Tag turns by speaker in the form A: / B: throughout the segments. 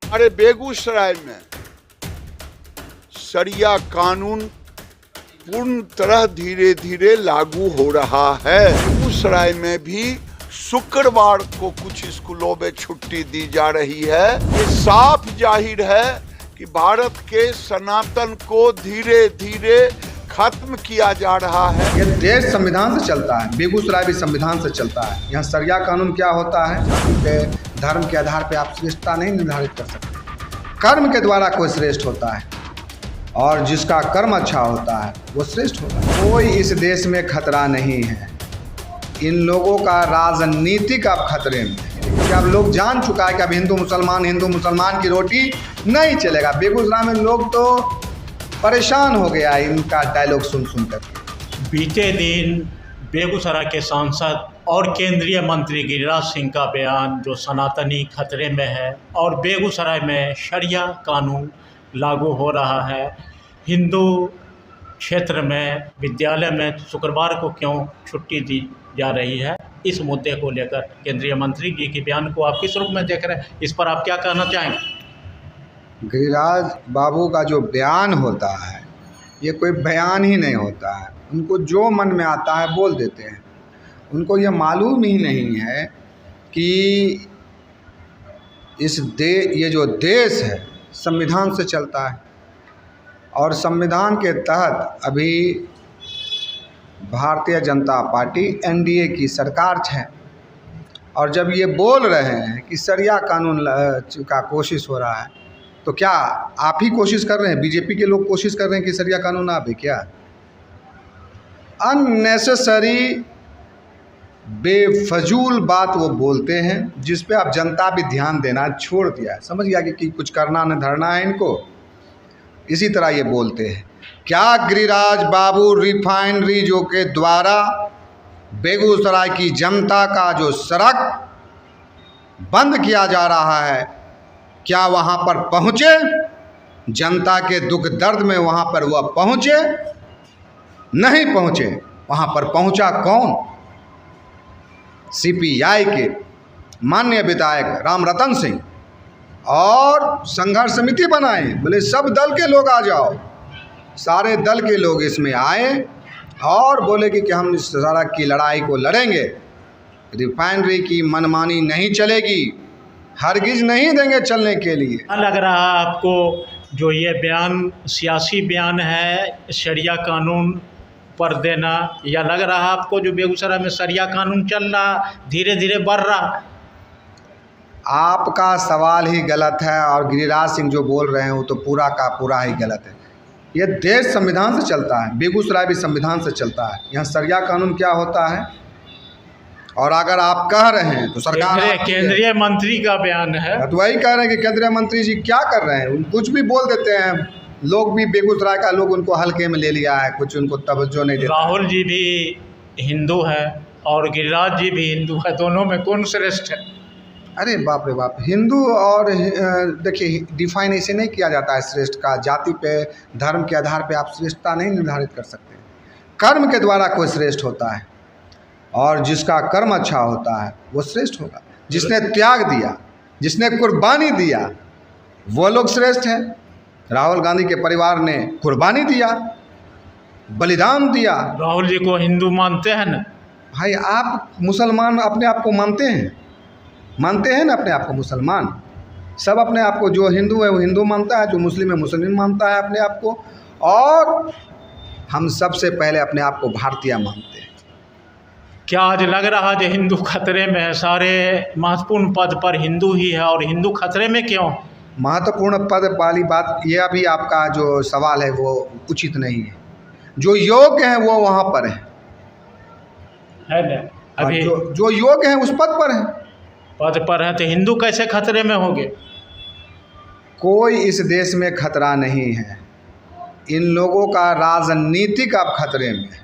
A: हमारे बेगूसराय में शरिया कानून पूर्ण तरह धीरे धीरे लागू हो रहा है। बेगूसराय में भी शुक्रवार को कुछ स्कूलों में छुट्टी दी जा रही है। ये साफ जाहिर है कि भारत के सनातन को धीरे धीरे खत्म किया जा रहा है।
B: ये देश संविधान से चलता है, बेगूसराय भी संविधान से चलता है। यहाँ शरिया कानून क्या होता है कि धर्म के आधार पर आप श्रेष्ठता नहीं निर्धारित कर सकते। कर्म के द्वारा कोई श्रेष्ठ होता है और जिसका कर्म अच्छा होता है वो श्रेष्ठ होता है। कोई इस देश में खतरा नहीं है। इन लोगों का राजनीतिक अब खतरे में है। अब लोग जान चुका है कि अब हिंदू मुसलमान की रोटी नहीं चलेगा। बेगूसराय में लोग तो परेशान हो गया इनका डायलॉग सुन कर।
C: बीते दिन बेगूसराय के सांसद और केंद्रीय मंत्री गिरिराज सिंह का बयान जो सनातनी खतरे में है और बेगूसराय में शरिया कानून लागू हो रहा है। हिंदू क्षेत्र में विद्यालय में शुक्रवार को क्यों छुट्टी दी जा रही है, इस मुद्दे को लेकर केंद्रीय मंत्री जी के बयान को आप किस रूप में देख रहे हैं, इस पर आप क्या कहना चाहेंगे?
B: गिरिराज बाबू का जो बयान होता है ये कोई बयान ही नहीं होता है। उनको जो मन में आता है बोल देते हैं। उनको ये मालूम ही नहीं है कि ये जो देश है संविधान से चलता है और संविधान के तहत अभी भारतीय जनता पार्टी एनडीए की सरकार है। और जब ये बोल रहे हैं कि शरिया कानून का कोशिश हो रहा है तो क्या आप ही कोशिश कर रहे हैं? बीजेपी के लोग कोशिश कर रहे हैं कि शरिया कानून आवे क्या? अननेसेसरी बेफजूल बात वो बोलते हैं जिस पे आप जनता भी ध्यान देना छोड़ दिया है। समझ गया कि कुछ करना न धरना है इनको, इसी तरह ये बोलते हैं। क्या गिरिराज बाबू रिफाइनरीजों के द्वारा बेगूसराय की जनता का जो सड़क बंद किया जा रहा है, क्या वहाँ पर पहुँचे? जनता के दुख दर्द में वहाँ पर वह पहुँचे? नहीं पहुँचे। वहाँ पर पहुँचा कौन? सीपीआई के माननीय विधायक रामरतन सिंह और संघर्ष समिति बनाए। बोले सब दल के लोग आ जाओ। सारे दल के लोग इसमें आए और बोले कि हम इस सड़क की लड़ाई को लड़ेंगे। रिफाइनरी की मनमानी नहीं चलेगी, हरगिज नहीं देंगे चलने के लिए।
C: लग रहा है आपको जो ये बयान सियासी बयान है शरिया कानून पर देना, या लग रहा है आपको जो बेगूसराय में शरिया कानून चल रहा धीरे धीरे बढ़ रहा?
B: आपका सवाल ही गलत है और गिरिराज सिंह जो बोल रहे हैं वो तो पूरा का पूरा ही गलत है। ये देश संविधान से चलता है, बेगूसराय भी संविधान से चलता है। यहाँ शरिया कानून क्या होता है और अगर आप कह रहे हैं तो सरकार
C: केंद्रीय मंत्री का बयान है
B: तो वही कह रहे हैं कि केंद्रीय मंत्री जी क्या कर रहे हैं, कुछ भी बोल देते हैं। लोग भी बेगूसराय का लोग उनको हल्के में ले लिया है, कुछ उनको तवज्जो नहीं देता।
C: राहुल जी भी हिंदू है और गिरिराज जी भी हिंदू है, दोनों में कौन श्रेष्ठ है?
B: अरे बाप रे बाप, हिंदू और देखिए डिफाइन ऐसे नहीं किया जाता है श्रेष्ठ का। जाति पे धर्म के आधार पे आप श्रेष्ठता नहीं निर्धारित कर सकते। कर्म के द्वारा कोई श्रेष्ठ होता है और जिसका कर्म अच्छा होता है वो श्रेष्ठ होगा। जिसने त्याग दिया, जिसने कुर्बानी दिया, वो लोग श्रेष्ठ हैं। राहुल गांधी के परिवार ने कुर्बानी दिया, बलिदान दिया।
C: राहुल जी को हिंदू मानते हैं ना?
B: भाई आप मुसलमान अपने आप को मानते हैं ना अपने आप को मुसलमान। सब अपने आप को, जो हिंदू है वो हिंदू मानता है, जो मुस्लिम है मुस्लिम मानता है अपने आप को, और हम सबसे पहले अपने आप को भारतीय मानते हैं।
C: क्या आज लग रहा है जो हिंदू खतरे में है? सारे महत्वपूर्ण पद पर हिंदू ही है और हिंदू खतरे में क्यों?
B: महत्वपूर्ण पद वाली बात, यह अभी आपका जो सवाल है वो उचित नहीं है। जो योग्य है वो वहाँ पर है
C: ना? अभी
B: जो योग्य है उस पद पर है
C: तो हिंदू कैसे खतरे में होंगे?
B: कोई इस देश में खतरा नहीं है। इन लोगों का राजनीतिक अब खतरे में है।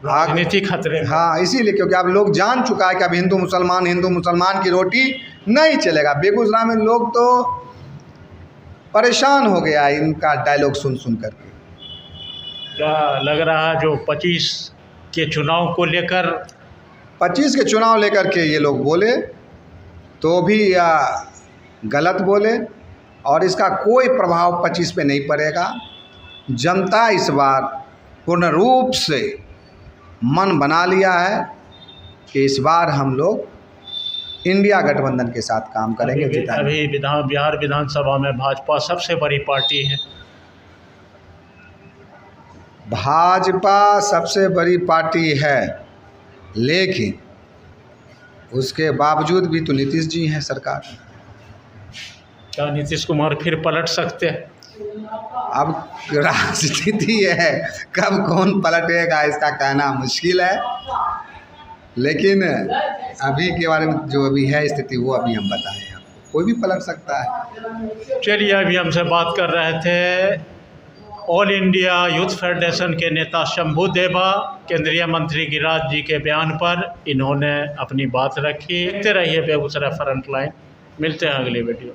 C: राजनीतिक खतरे में?
B: हाँ, इसीलिए क्योंकि अब लोग जान चुका है कि अब हिंदू मुसलमान की रोटी नहीं चलेगा। बेगूसराय में लोग तो परेशान हो गया इनका डायलॉग सुन कर के।
C: क्या लग रहा है जो 25 के चुनाव को लेकर
B: 25 के चुनाव लेकर के ये लोग बोले तो भी या गलत बोले, और इसका कोई प्रभाव 25 पे नहीं पड़ेगा। जनता इस बार पूर्ण रूप से मन बना लिया है कि इस बार हम लोग इंडिया गठबंधन के साथ काम करेंगे।
C: अभी बिहार विधानसभा में भाजपा सबसे बड़ी पार्टी है।
B: भाजपा सबसे बड़ी पार्टी है, लेकिन उसके बावजूद भी तो नीतीश जी हैं सरकार।
C: क्या नीतीश कुमार फिर पलट सकते हैं?
B: अब राजनीति है, कब कौन पलटेगा इसका कहना मुश्किल है, लेकिन अभी के बारे में जो अभी है स्थिति वो अभी हम बताएं आपको, कोई भी पलट सकता है।
C: चलिए, अभी हमसे बात कर रहे थे ऑल इंडिया यूथ फेडरेशन के नेता शंभू देवा। केंद्रीय मंत्री गिरिराज जी के बयान पर इन्होंने अपनी बात रखी। देखते रहिए बेगूसराय फ्रंटलाइन। मिलते हैं अगली वीडियो।